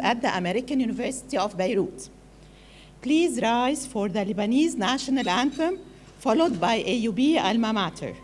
at the American University of Beirut. Please rise for the Lebanese national anthem, followed by AUB Alma Mater.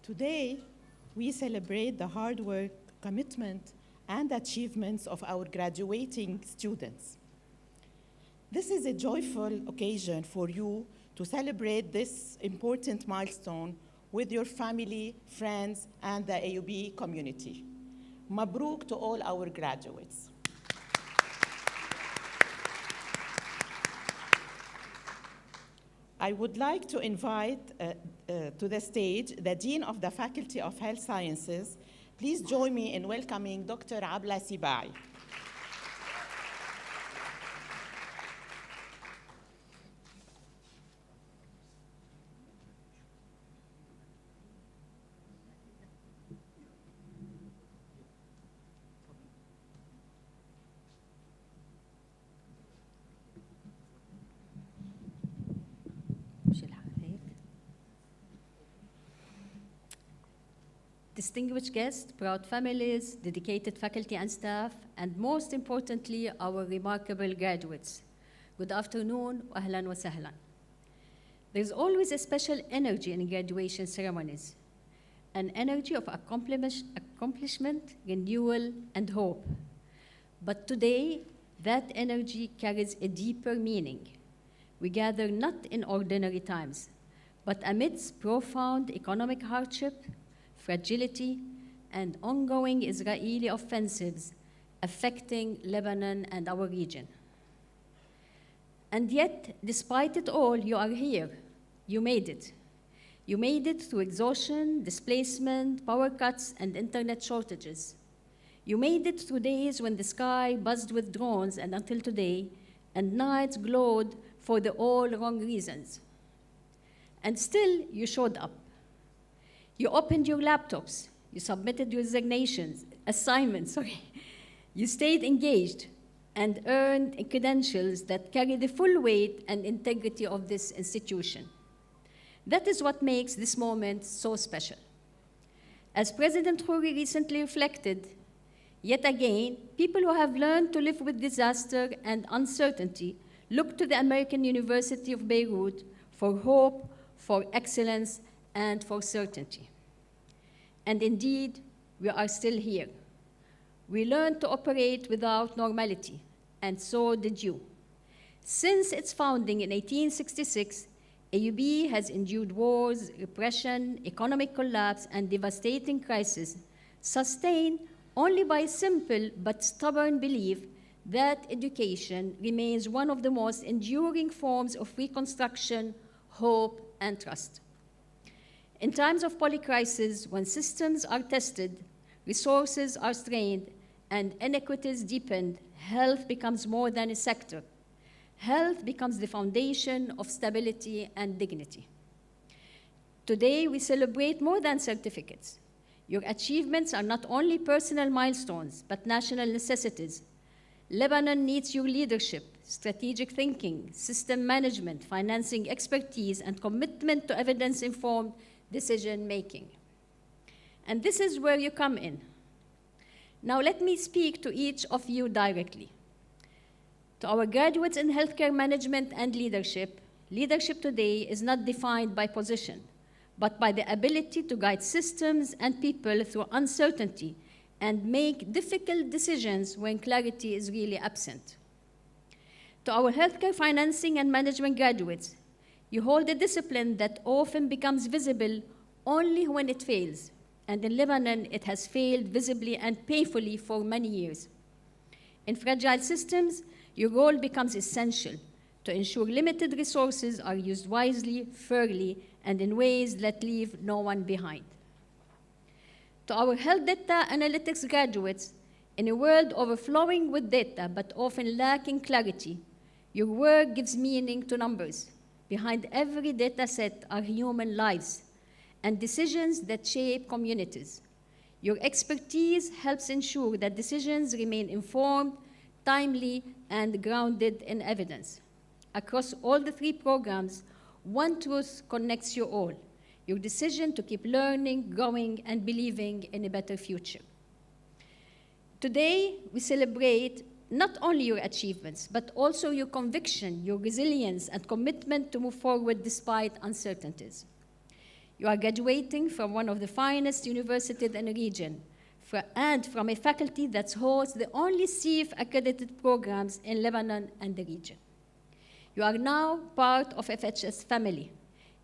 Today, we celebrate the hard work, commitment, and achievements of our graduating students. This is a joyful occasion for you to celebrate this important milestone with your family, friends, and the AUB community. Mabruk to all our graduates. I would like to invite to the stage the Dean of the Faculty of Health Sciences. Please join me in welcoming Dr. Abla Sibai. Distinguished guests, proud families, dedicated faculty and staff, and most importantly, our remarkable graduates. Good afternoon, wa ahlan wa sahlan. There's always a special energy in graduation ceremonies, an energy of accomplishment, renewal, and hope. But today, that energy carries a deeper meaning. We gather not in ordinary times, but amidst profound economic hardship, fragility, and ongoing Israeli offensives affecting Lebanon and our region. And yet, despite it all, you are here. You made it. You made it through exhaustion, displacement, power cuts, and internet shortages. You made it through days when the sky buzzed with drones, and until today, and nights glowed for the all wrong reasons. And still, you showed up. You opened your laptops, you submitted your assignments, You stayed engaged and earned credentials that carry the full weight and integrity of this institution. That is what makes this moment so special. As President Khoury recently reflected, yet again, people who have learned to live with disaster and uncertainty look to the American University of Beirut for hope, for excellence, and for certainty. And indeed, we are still here. We learned to operate without normality, and so did you. Since its founding in 1866, AUB has endured wars, repression, economic collapse, and devastating crises, sustained only by a simple but stubborn belief that education remains one of the most enduring forms of reconstruction, hope, and trust. In times of polycrisis, when systems are tested, resources are strained, and inequities deepened, health becomes more than a sector. Health becomes the foundation of stability and dignity. Today, we celebrate more than certificates. Your achievements are not only personal milestones, but national necessities. Lebanon needs your leadership, strategic thinking, system management, financing expertise, and commitment to evidence-informed decision-making. And this is where you come in. Now let me speak to each of you directly. To our graduates in healthcare management and leadership, leadership today is not defined by position, but by the ability to guide systems and people through uncertainty and make difficult decisions when clarity is really absent. To our healthcare financing and management graduates, you hold a discipline that often becomes visible only when it fails, and in Lebanon, it has failed visibly and painfully for many years. In fragile systems, your role becomes essential to ensure limited resources are used wisely, fairly, and in ways that leave no one behind. To our health data analytics graduates, in a world overflowing with data but often lacking clarity, your work gives meaning to numbers. Behind every data set are human lives and decisions that shape communities. Your expertise helps ensure that decisions remain informed, timely, and grounded in evidence. Across all the three programs, one truth connects you all: your decision to keep learning, growing, and believing in a better future. Today, we celebrate not only your achievements, but also your conviction, your resilience, and commitment to move forward despite uncertainties. You are graduating from one of the finest universities in the region, and from a faculty that hosts the only CEF-accredited programs in Lebanon and the region. You are now part of FHS family,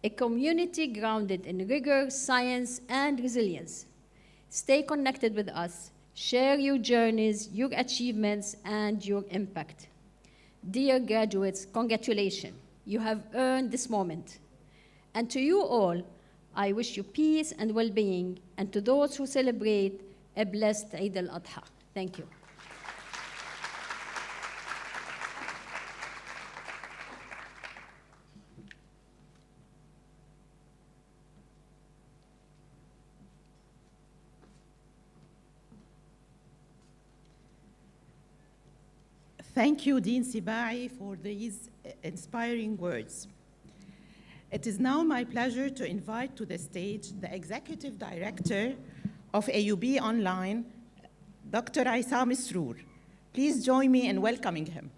a community grounded in rigor, science, and resilience. Stay connected with us. Share your journeys, your achievements, and your impact. Dear graduates, congratulations. You have earned this moment. And to you all, I wish you peace and well-being, and to those who celebrate, a blessed Eid al-Adha. Thank you. Thank you, Dean Sibai, for these inspiring words. It is now my pleasure to invite to the stage the Executive Director of AUB Online, Dr. Aissam Sroor. Please join me in welcoming him.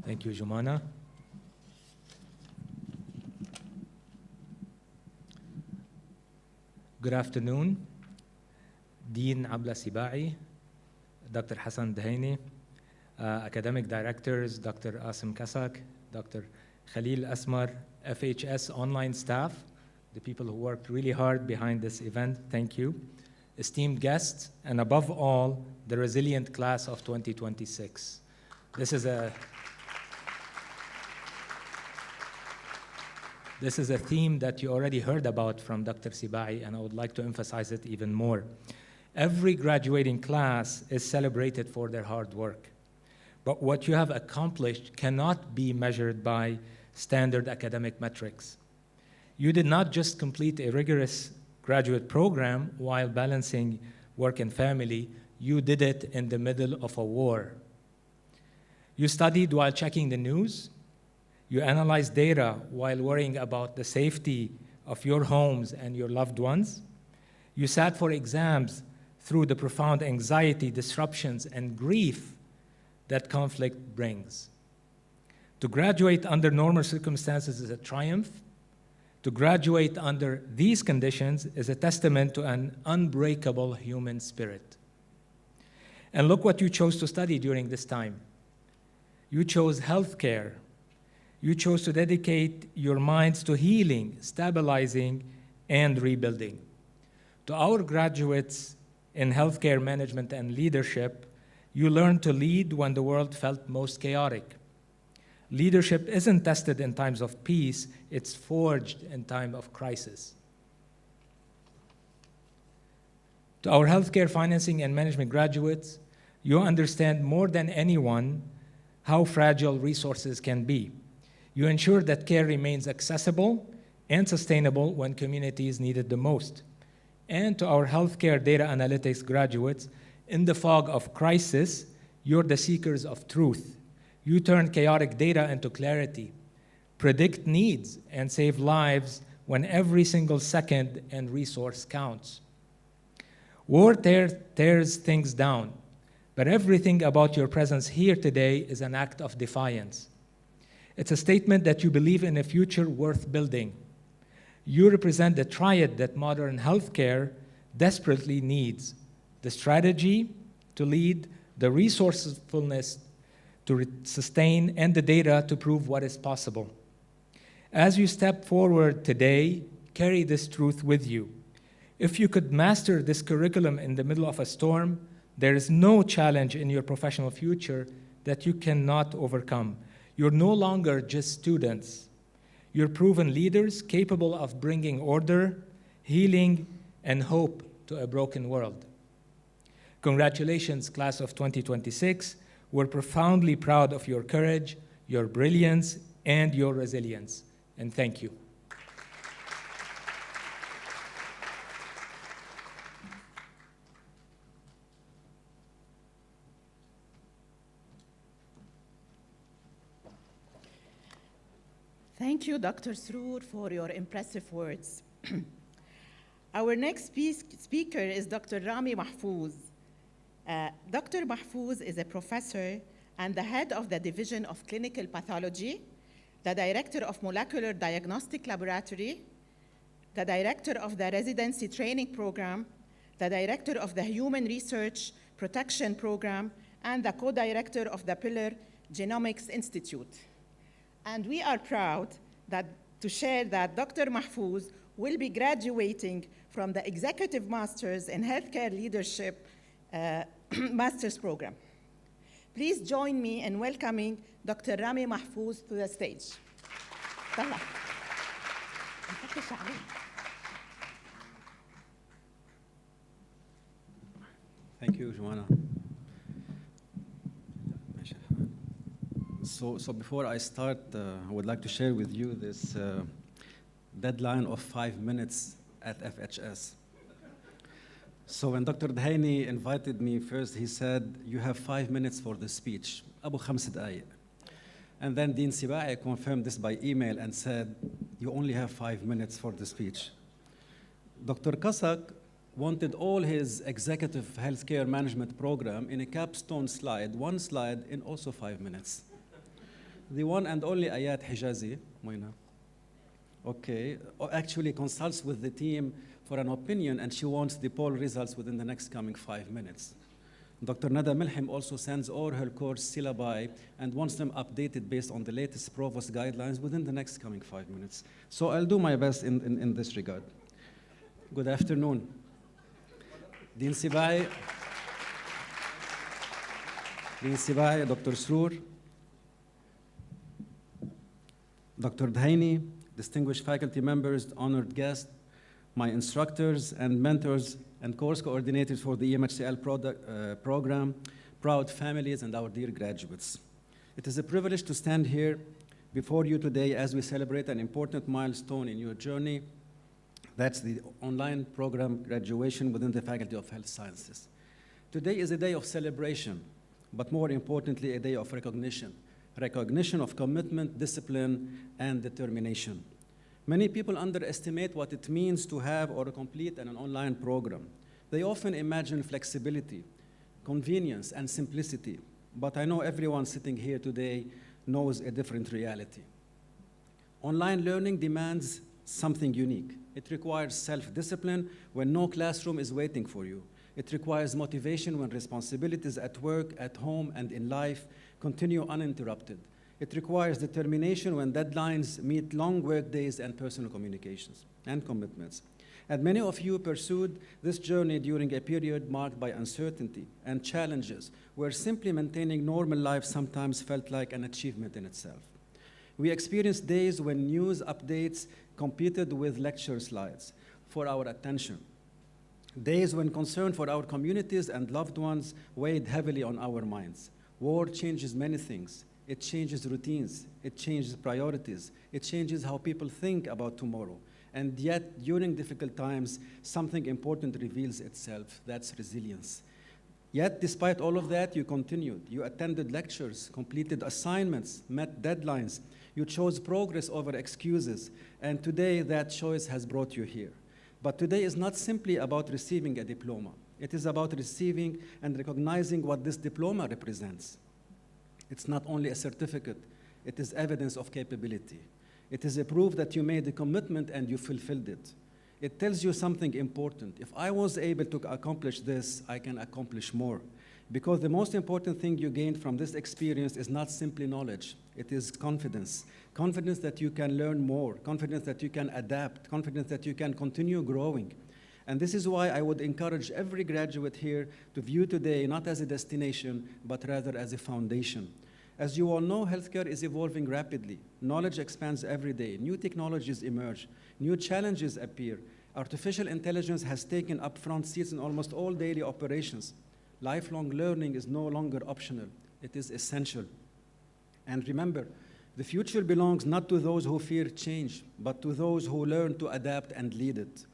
Thank you, Jumana. Good afternoon, Dean Abla Sibai, Dr. Hassan Dahaini, academic directors, Dr. Asim Kasak, Dr. Khalil Asmar, FHS online staff, the people who worked really hard behind this event, thank you. Esteemed guests, and above all, the resilient class of 2026. This is a theme that you already heard about from Dr. Sibai, and I would like to emphasize it even more. Every graduating class is celebrated for their hard work, but what you have accomplished cannot be measured by standard academic metrics. You did not just complete a rigorous graduate program while balancing work and family, you did it in the middle of a war. You studied while checking the news. You analyzed data while worrying about the safety of your homes and your loved ones. You sat for exams through the profound anxiety, disruptions, and grief that conflict brings. To graduate under normal circumstances is a triumph, To graduate under these conditions is a testament to an unbreakable human spirit. And look what you chose to study during this time. You chose healthcare. You chose to dedicate your minds to healing, stabilizing, and rebuilding. To our graduates in healthcare management and leadership, you learned to lead when the world felt most chaotic. Leadership isn't tested in times of peace, it's forged in time of crisis. To our healthcare financing and management graduates, you understand more than anyone how fragile resources can be. You ensure that care remains accessible and sustainable when communities need it the most. And to our healthcare data analytics graduates, in the fog of crisis, you're the seekers of truth. You turn chaotic data into clarity, predict needs, and save lives when every single second and resource counts. War tears things down, but everything about your presence here today is an act of defiance. It's a statement that you believe in a future worth building. You represent the triad that modern healthcare desperately needs: the strategy to lead, the resourcefulness to sustain, and the data to prove what is possible. As you step forward today, carry this truth with you. If you could master this curriculum in the middle of a storm, there is no challenge in your professional future that you cannot overcome. You're no longer just students. You're proven leaders capable of bringing order, healing, and hope to a broken world. Congratulations, class of 2026. We're profoundly proud of your courage, your brilliance, and your resilience. And thank you. Thank you, Dr. Sroor, for your impressive words. Our next speaker is Dr. Rami Mahfouz. Dr. Mahfouz is a professor and the head of the Division of Clinical Pathology, the director of Molecular Diagnostic Laboratory, the director of the Residency Training Program, the director of the Human Research Protection Program, and the co-director of the Pillar Genomics Institute. And we are proud to share that Dr. Mahfouz will be graduating from the Executive Masters in Healthcare Leadership Master's Program. Please join me in welcoming Dr. Rami Mahfouz to the stage. Thank you, Joanna. So before I start, I would like to share with you this deadline of 5 minutes at FHS. So when Dr. Dhaini invited me first, he said, you have 5 minutes for the speech. Abu 5 دقايق. And then Dean Sibai confirmed this by email and said, you only have 5 minutes for the speech. Dr. Kasak wanted all his executive healthcare management program in a capstone slide, one slide in also 5 minutes. The one and only Ayat Hijazi, okay, actually consults with the team for an opinion, and she wants the poll results within the next coming 5 minutes. Dr. Nada Milhim also sends all her course syllabi and wants them updated based on the latest provost guidelines within the next coming 5 minutes. So I'll do my best in this regard. Good afternoon. Dean Sibai, Dr. Sroor, Dr. Dhaini, distinguished faculty members, honored guests, my instructors and mentors and course coordinators for the EMHCL program, proud families, and our dear graduates. It is a privilege to stand here before you today as we celebrate an important milestone in your journey. That's the online program graduation within the Faculty of Health Sciences. Today is a day of celebration, but more importantly, a day of recognition of commitment, discipline, and determination. Many people underestimate what it means to have or complete an online program. They often imagine flexibility, convenience, and simplicity, but I know everyone sitting here today knows a different reality. Online learning demands something unique. It requires self-discipline when no classroom is waiting for you. It requires motivation when responsibilities at work, at home, and in life continue uninterrupted. It requires determination when deadlines meet long work days and personal communications and commitments. And many of you pursued this journey during a period marked by uncertainty and challenges, where simply maintaining normal life sometimes felt like an achievement in itself. We experienced days when news updates competed with lecture slides for our attention. Days when concern for our communities and loved ones weighed heavily on our minds. War changes many things. It changes routines. It changes priorities. It changes how people think about tomorrow. And yet, during difficult times, something important reveals itself. That's resilience. Yet, despite all of that, you continued. You attended lectures, completed assignments, met deadlines. You chose progress over excuses. And today, that choice has brought you here. But today is not simply about receiving a diploma. It is about receiving and recognizing what this diploma represents. It's not only a certificate, it is evidence of capability. It is a proof that you made a commitment and you fulfilled it. It tells you something important. If I was able to accomplish this, I can accomplish more. Because the most important thing you gained from this experience is not simply knowledge, it is confidence. Confidence that you can learn more, confidence that you can adapt, confidence that you can continue growing. And this is why I would encourage every graduate here to view today not as a destination, but rather as a foundation. As you all know, healthcare is evolving rapidly. Knowledge expands every day. New technologies emerge. New challenges appear. Artificial intelligence has taken upfront seats in almost all daily operations. Lifelong learning is no longer optional. It is essential. And remember, the future belongs not to those who fear change, but to those who learn to adapt and lead it.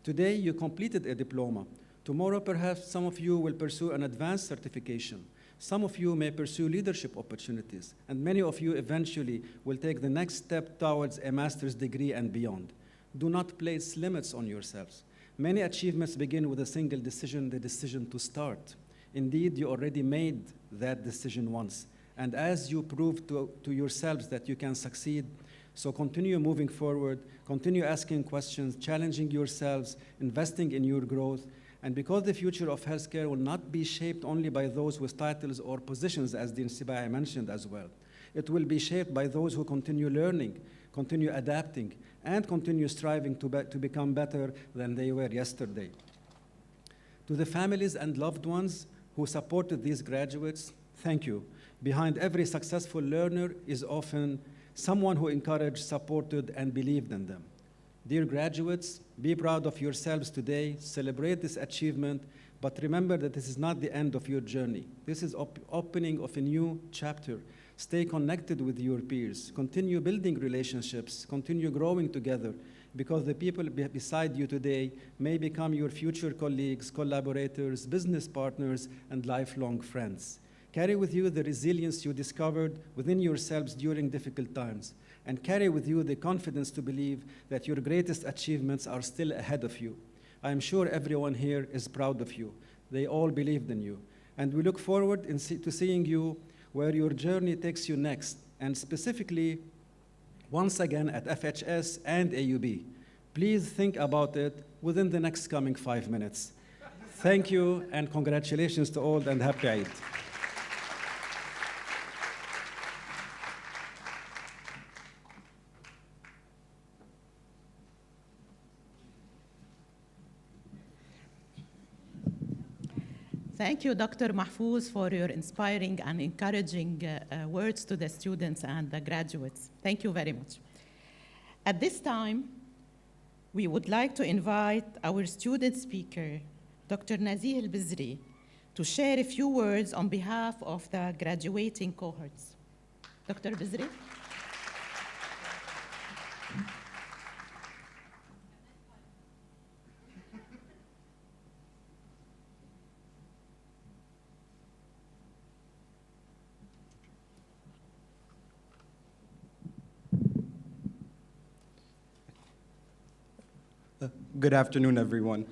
Today, you completed a diploma. Tomorrow, perhaps some of you will pursue an advanced certification. Some of you may pursue leadership opportunities, and many of you eventually will take the next step towards a master's degree and beyond. Do not place limits on yourselves. Many achievements begin with a single decision, the decision to start. Indeed, you already made that decision once. And as you prove to yourselves that you can succeed, so continue moving forward, continue asking questions, challenging yourselves, investing in your growth. And because the future of healthcare will not be shaped only by those with titles or positions, as Dean Sibai mentioned as well. It will be shaped by those who continue learning, continue adapting, and continue striving to become better than they were yesterday. To the families and loved ones who supported these graduates, thank you. Behind every successful learner is often someone who encouraged, supported, and believed in them. Dear graduates, be proud of yourselves today, celebrate this achievement, but remember that this is not the end of your journey. This is opening of a new chapter. Stay connected with your peers, continue building relationships, continue growing together, because the people beside you today may become your future colleagues, collaborators, business partners, and lifelong friends. Carry with you the resilience you discovered within yourselves during difficult times, and carry with you the confidence to believe that your greatest achievements are still ahead of you. I am sure everyone here is proud of you. They all believed in you. And we look forward to seeing you where your journey takes you next, and specifically, once again at FHS and AUB. Please think about it within the next coming 5 minutes. Thank you, and congratulations to all, and happy Eid. Thank you, Dr. Mahfouz, for your inspiring and encouraging words to the students and the graduates. Thank you very much. At this time, we would like to invite our student speaker, Dr. Nazih al-Bizri, to share a few words on behalf of the graduating cohorts. Dr. Bizri? Good afternoon, everyone.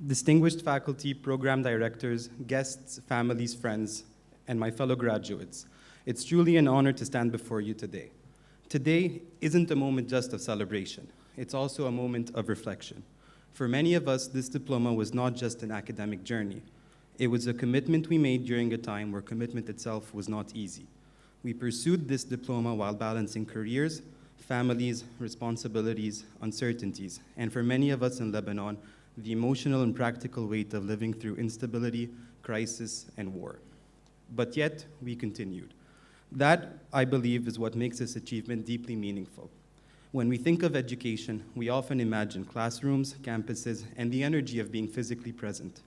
distinguished faculty, program directors, guests, families, friends, and my fellow graduates, it's truly an honor to stand before you today. Today isn't a moment just of celebration. It's also a moment of reflection. For many of us, this diploma was not just an academic journey. It was a commitment we made during a time where commitment itself was not easy. We pursued this diploma while balancing careers, families, responsibilities, uncertainties, and for many of us in Lebanon, the emotional and practical weight of living through instability, crisis, and war. But yet, we continued. That, I believe, is what makes this achievement deeply meaningful. When we think of education, we often imagine classrooms, campuses, and the energy of being physically present.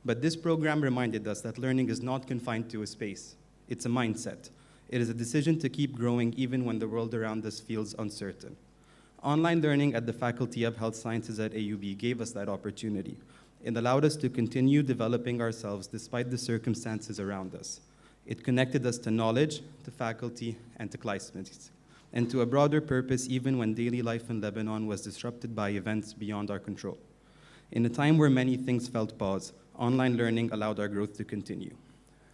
But this program reminded us that learning is not confined to a space. It's a mindset. It is a decision to keep growing even when the world around us feels uncertain. Online learning at the Faculty of Health Sciences at AUB gave us that opportunity. It allowed us to continue developing ourselves despite the circumstances around us. It connected us to knowledge, to faculty, and to classmates, and to a broader purpose even when daily life in Lebanon was disrupted by events beyond our control. In a time where many things felt pause, online learning allowed our growth to continue.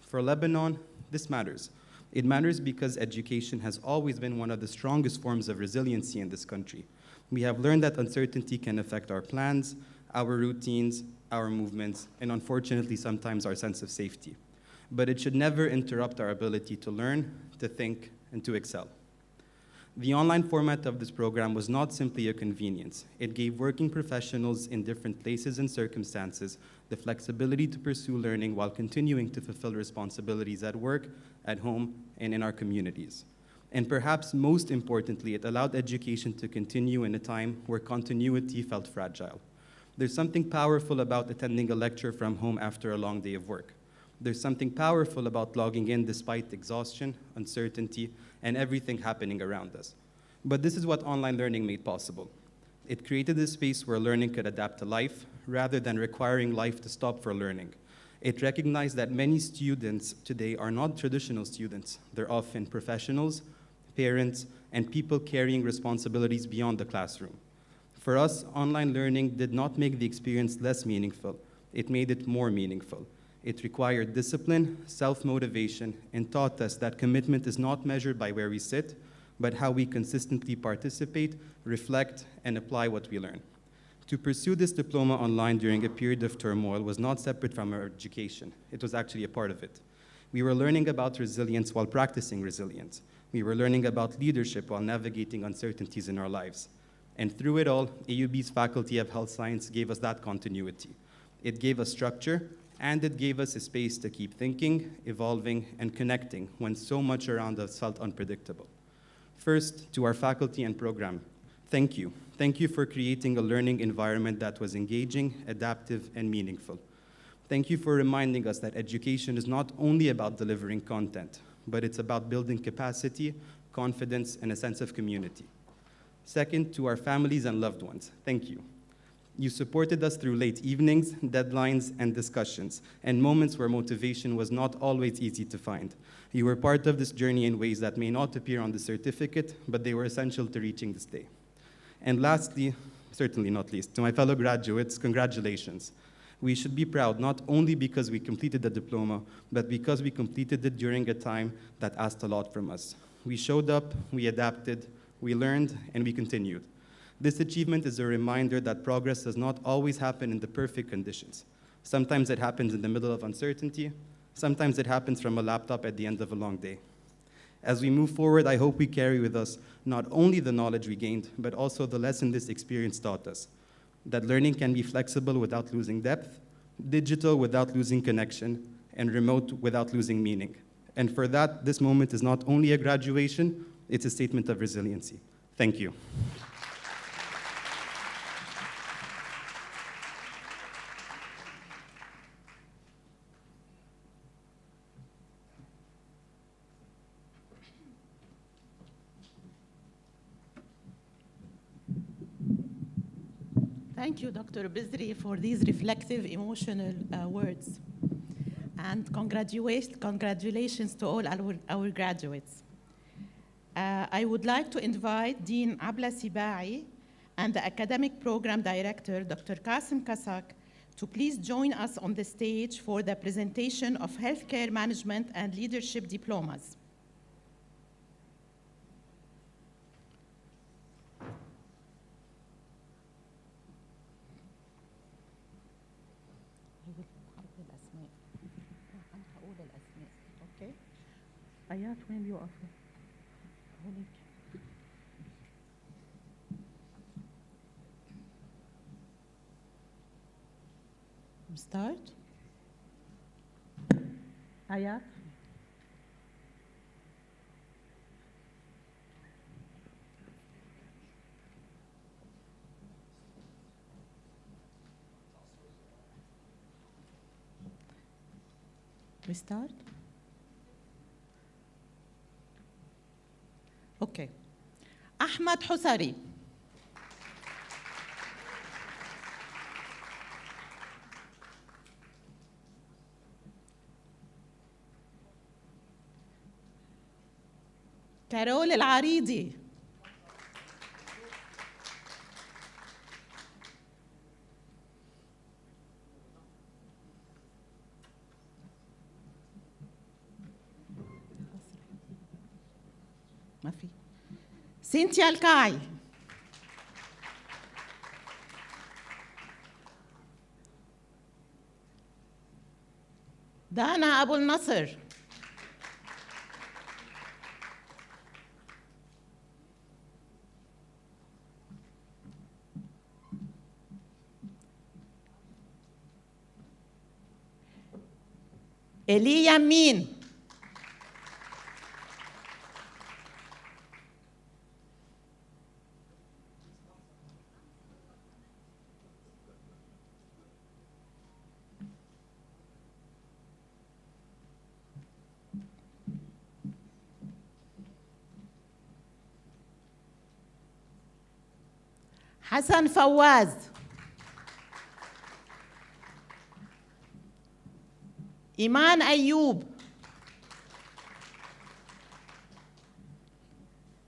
For Lebanon, this matters. It matters because education has always been one of the strongest forms of resiliency in this country. We have learned that uncertainty can affect our plans, our routines, our movements, and unfortunately, sometimes our sense of safety. But it should never interrupt our ability to learn, to think, and to excel. The online format of this program was not simply a convenience. It gave working professionals in different places and circumstances the flexibility to pursue learning while continuing to fulfill responsibilities at work, at home, and in our communities. And perhaps most importantly, it allowed education to continue in a time where continuity felt fragile. There's something powerful about attending a lecture from home after a long day of work. There's something powerful about logging in despite exhaustion, uncertainty, and everything happening around us. But this is what online learning made possible. It created a space where learning could adapt to life rather than requiring life to stop for learning. It recognized that many students today are not traditional students. They're often professionals, parents, and people carrying responsibilities beyond the classroom. For us, online learning did not make the experience less meaningful. It made it more meaningful. It required discipline, self-motivation, and taught us that commitment is not measured by where we sit, but how we consistently participate, reflect, and apply what we learn. To pursue this diploma online during a period of turmoil was not separate from our education. It was actually a part of it. We were learning about resilience while practicing resilience. We were learning about leadership while navigating uncertainties in our lives. And through it all, AUB's Faculty of Health Science gave us that continuity. It gave us structure, and it gave us a space to keep thinking, evolving, and connecting when so much around us felt unpredictable. First, to our faculty and program, thank you. Thank you for creating a learning environment that was engaging, adaptive, and meaningful. Thank you for reminding us that education is not only about delivering content, but it's about building capacity, confidence, and a sense of community. Second, to our families and loved ones, thank you. You supported us through late evenings, deadlines, and discussions, and moments where motivation was not always easy to find. You were part of this journey in ways that may not appear on the certificate, but they were essential to reaching this day. And lastly, certainly not least, to my fellow graduates, congratulations. We should be proud not only because we completed the diploma, but because we completed it during a time that asked a lot from us. We showed up, we adapted, we learned, and we continued. This achievement is a reminder that progress does not always happen in the perfect conditions. Sometimes it happens in the middle of uncertainty. Sometimes it happens from a laptop at the end of a long day. As we move forward, I hope we carry with us not only the knowledge we gained, but also the lesson this experience taught us, that learning can be flexible without losing depth, digital without losing connection, and remote without losing meaning. And for that, this moment is not only a graduation, it's a statement of resiliency. Thank you. Thank you, Dr. Bizri, for these reflective, emotional words. And congratulations to all our graduates. I would like to invite Dean Abla Sibai and the Academic Program Director, Dr. Qasim Kasak, to please join us on the stage for the presentation of Healthcare Management and Leadership Diplomas. آيات وين بيوقفوا؟ هونيك. Start. آيات. We start. Okay. أحمد حسري. كارول العريضي. ما في. سينتيا الكاعي. دانا أبو النصر. إيليا مين. حسن فواز. إيمان أيوب.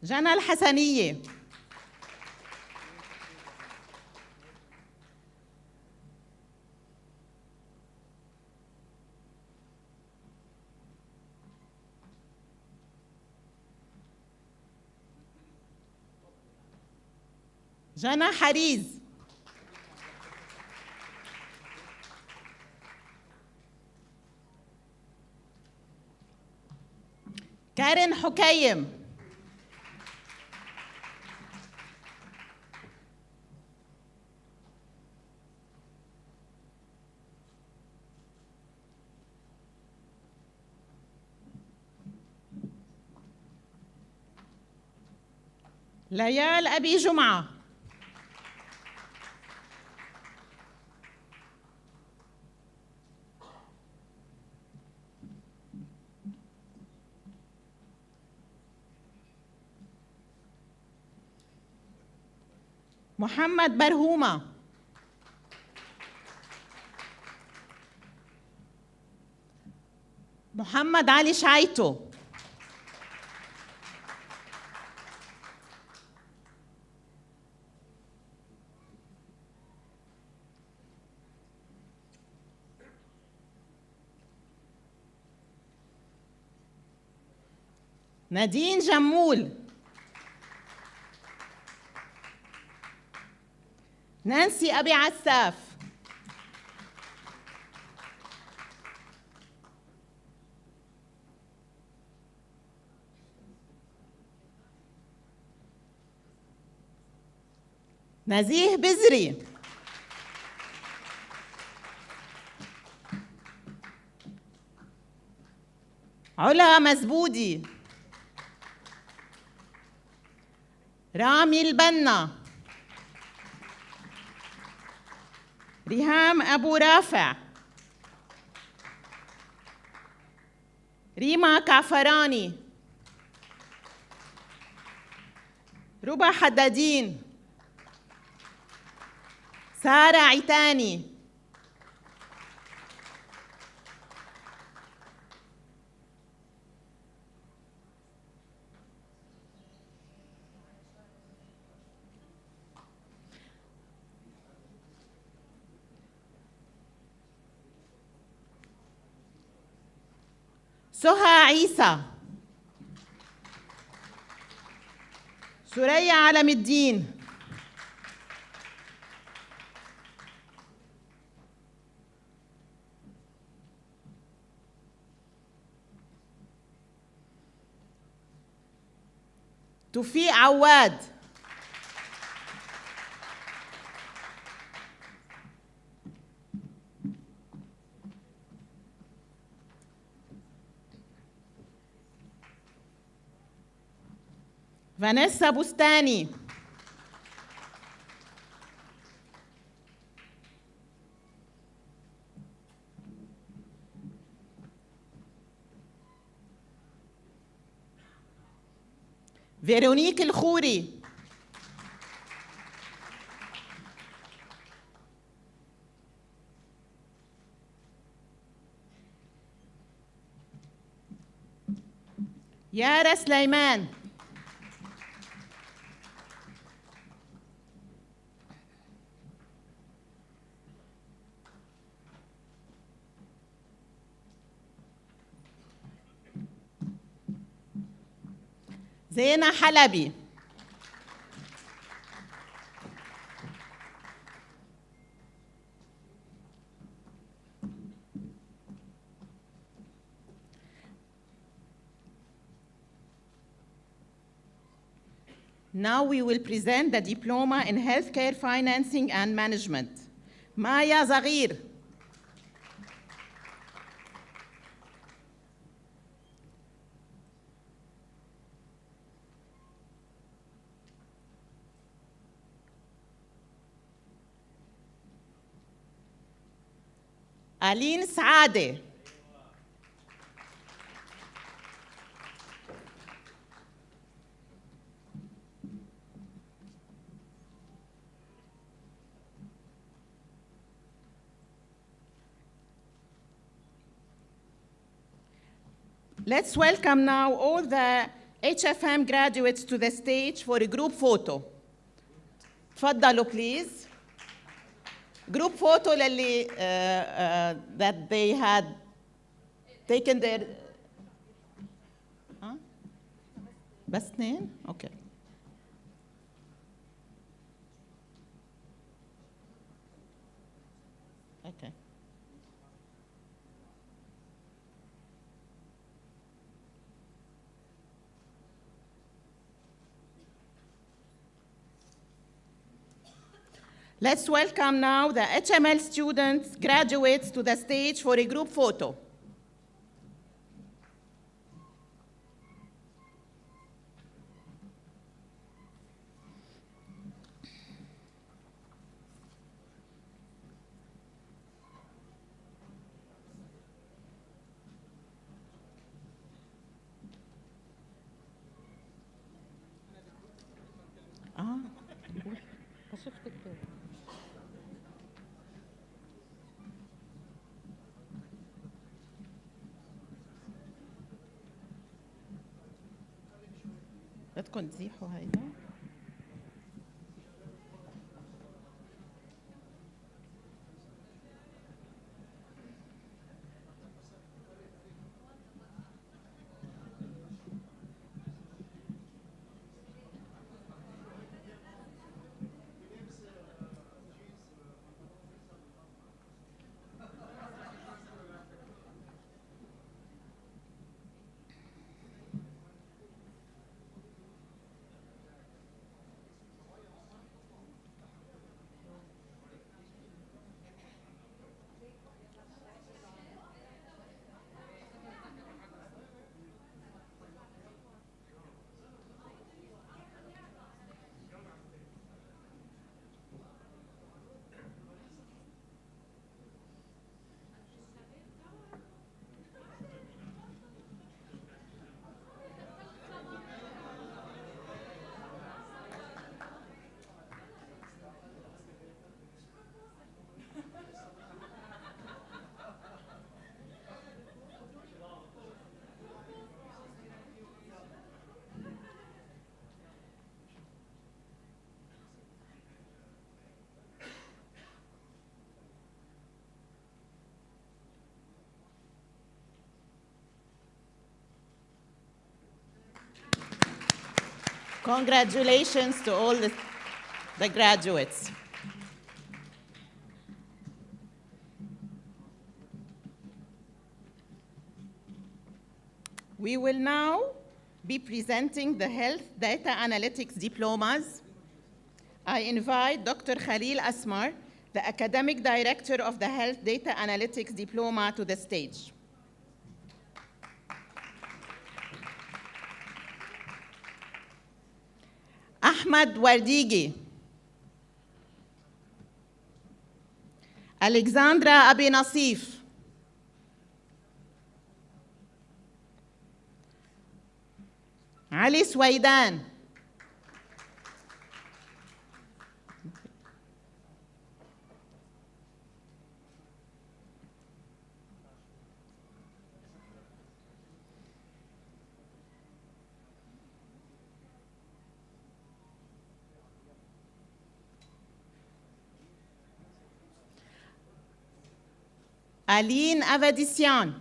جنى الحسنية. جنى حريز. كارين حكيم. ليال أبي جمعة. محمد برهومة. محمد علي شعيتو. نادين جمول. نانسي أبي عساف. نزيه بزري. علا مزبودي. رامي البنا. ريهام أبو رافع. ريما كعفراني. ربا حدادين. سارة عيتاني. سهى عيسى. سوريا علم الدين. توفيق عواد. فانيسا بستاني. فيرونيك الخوري. يارا سليمان. زينة حلبي. Now we will present the Diploma in Healthcare Financing and Management. Maya Zaghir. ألين سعادة. Let's welcome now all the HFM graduates to the stage for a group photo. تفضلوا please. Group photo للي that they had taken their بس اثنين؟ Okay. Okay. Let's welcome now the HML students, graduates to the stage for a group photo. بدكم تزيحوا هيدا؟ Congratulations to all the graduates. We will now be presenting the Health Data Analytics Diplomas. I invite Dr. Khalil Asmar, the Academic Director of the Health Data Analytics Diploma, to the stage. Ahmad Wardigi. Alexandra Abi Nasif. Ali Swaidan. Aline Avadisian.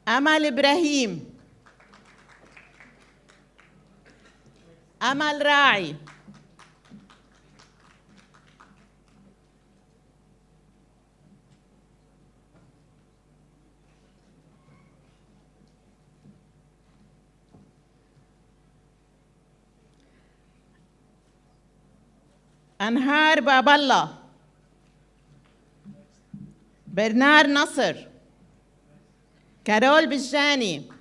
Amal Ibrahim. Amal Rai. أنهار باب الله. برنار نصر. كارول بجاني.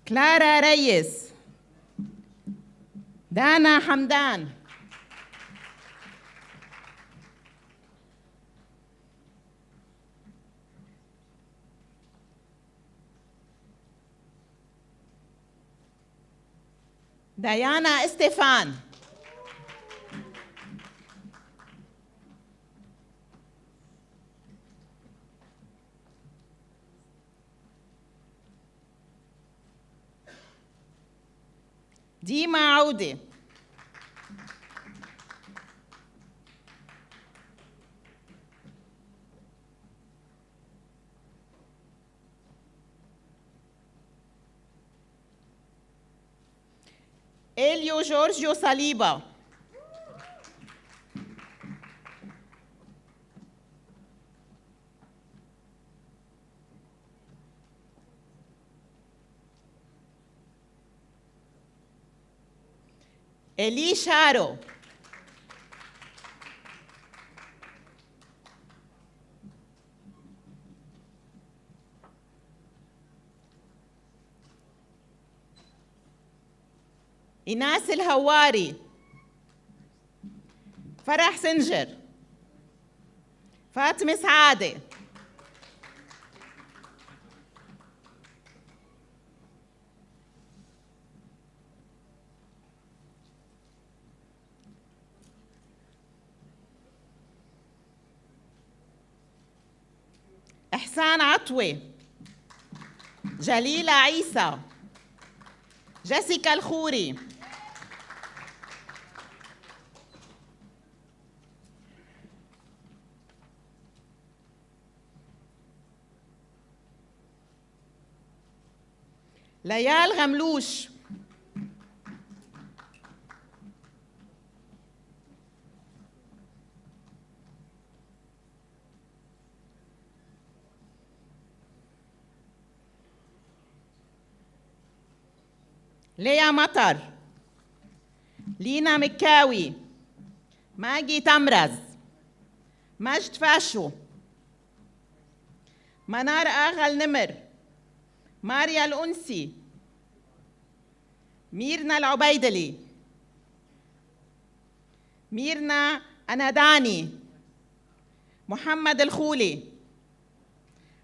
كلارا ريس. دانا حمدان. ديانا استيفان. ديما عودة. إليو جورجيو صليبا. إلي شارو. إناس الهواري. فرح سنجر. فاطمة سعادة. إحسان عطوة. جليلة عيسى. جيسيكا الخوري. ليال غملوش. ليا مطر. لينا مكاوي. ماجي تمرز. مجد فاشو. منار آغا النمر. ماريا الأنسي. ميرنا العبيدلي. ميرنا أناداني. محمد الخولي.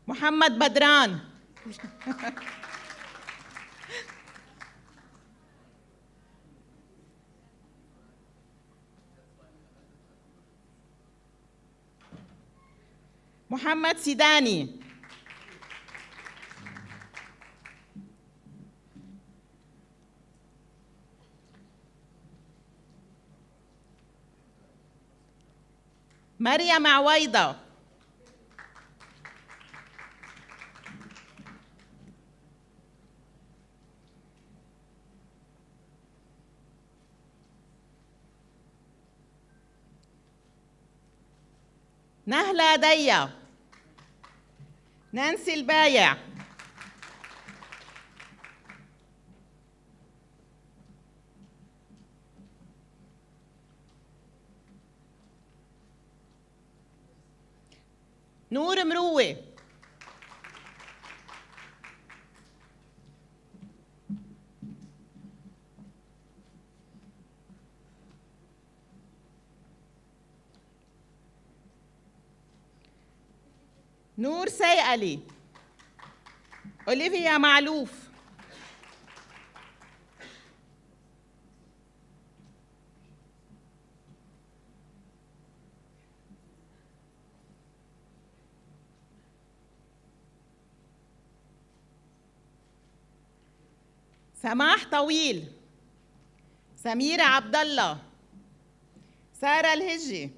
محمد بدران. محمد سيداني. مريم عويضة. نهلة ديا. نانسي البايع. نور مروي. نور سيئلي. أوليفيا معلوف. سماح طويل. سميرة عبد الله. سارة الهجي.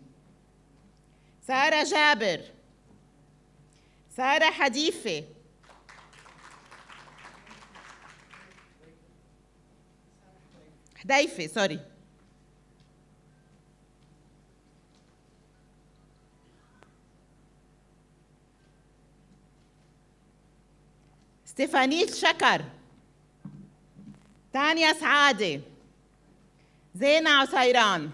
سارة جابر. سارة حديفة. حديفة سوري. ستيفانيت شكر. تانيا سعادة. زينة عسيران.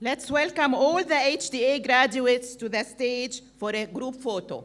Let's welcome all the HDA graduates to the stage for a group photo.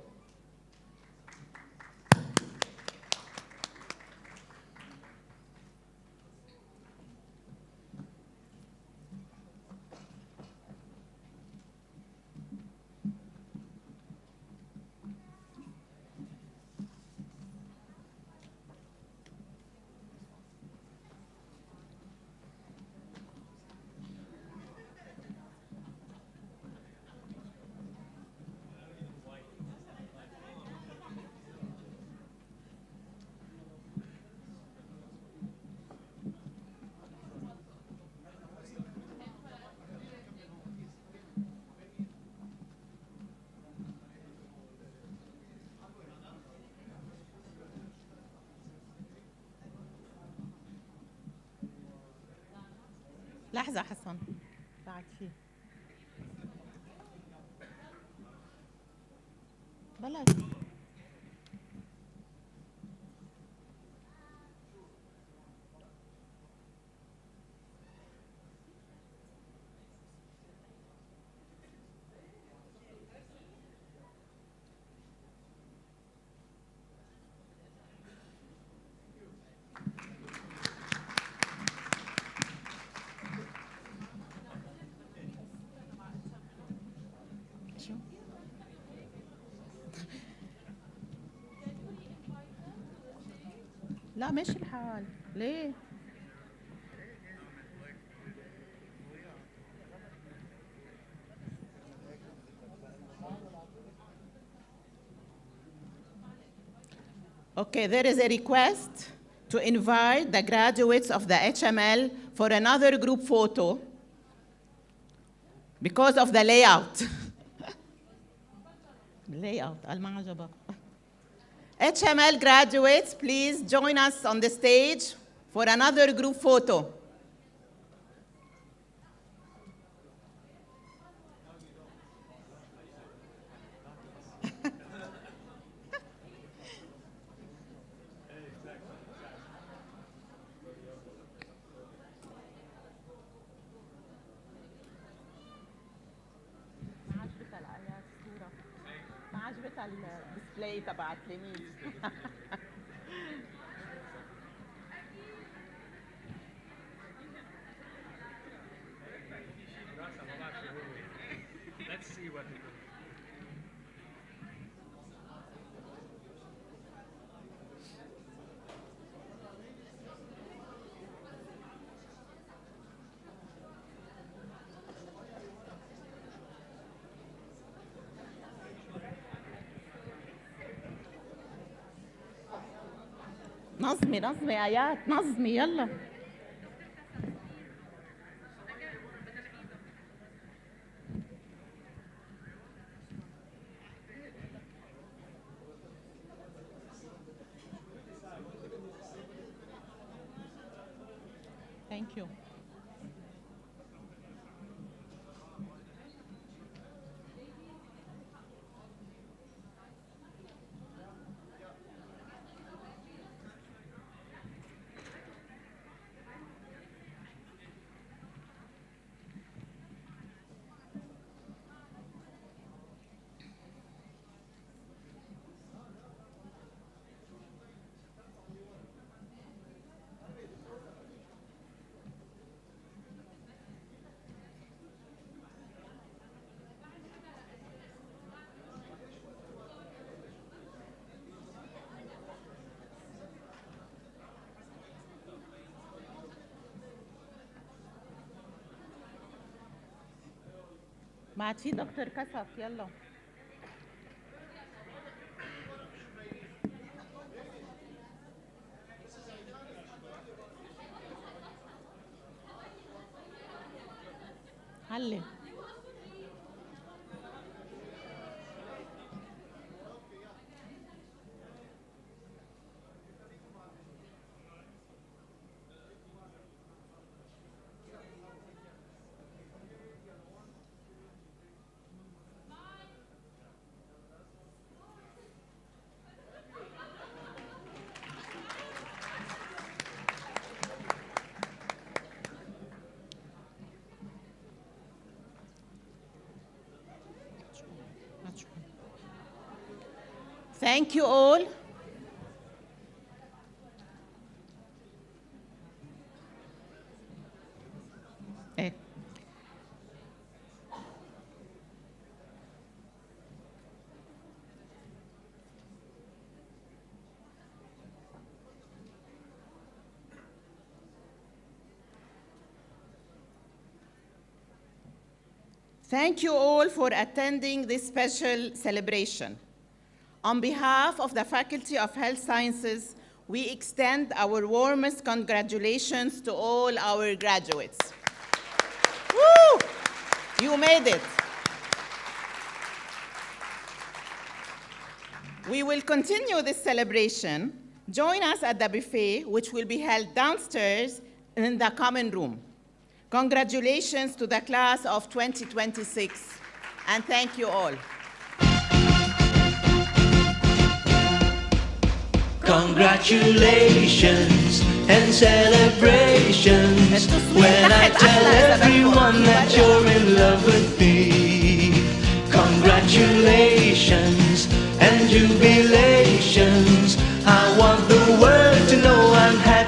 لحظة حسن بعد فيه بلاش. لا ماشي الحال ليه؟ Okay, there is a request to invite the graduates of the HML for another group photo because of the layout. Layout, المعجبة. HML graduates, please join us on the stage for another group photo. ما عجبتها الديسبلاي تبع التلاميذ. Let's see what it is. نظمي نظمي آيات نظمي يلا. Thank you. ما عاد في دكتور كسف يلا. علي. Thank you all. Eh. Thank you all for attending this special celebration. On behalf of the Faculty of Health Sciences, we extend our warmest congratulations to all our graduates. Woo! You made it. We will continue this celebration. Join us at the buffet, which will be held downstairs in the common room. Congratulations to the class of 2026, and thank you all. Congratulations and celebrations when I tell everyone that you're in love with me. Congratulations and jubilations.